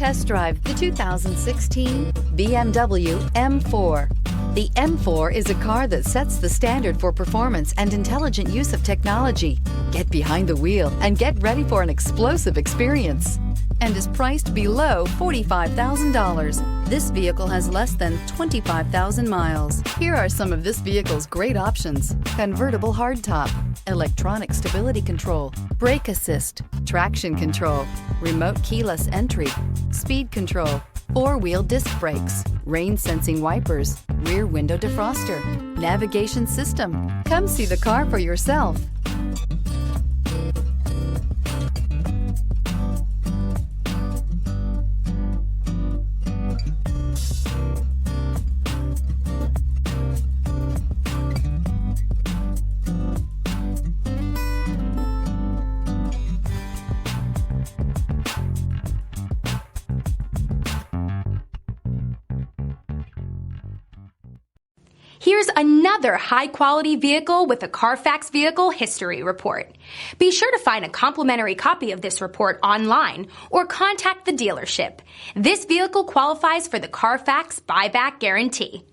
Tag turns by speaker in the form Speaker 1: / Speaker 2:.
Speaker 1: test drive the 2016 BMW M4. The M4 is a car that sets the standard for performance and intelligent use of technology. Get behind the wheel and get ready for an explosive experience, and is priced below $45,000. This vehicle has less than 25,000 miles. Here are some of this vehicle's great options: convertible hardtop, electronic stability control, brake assist, traction control, remote keyless entry, speed control, four-wheel disc brakes, rain-sensing wipers, rear window defroster, navigation system. Come see the car for yourself.
Speaker 2: Here's another high-quality vehicle with a Carfax Vehicle History Report. Be sure to find a complimentary copy of this report online or contact the dealership. This vehicle qualifies for the Carfax Buyback Guarantee.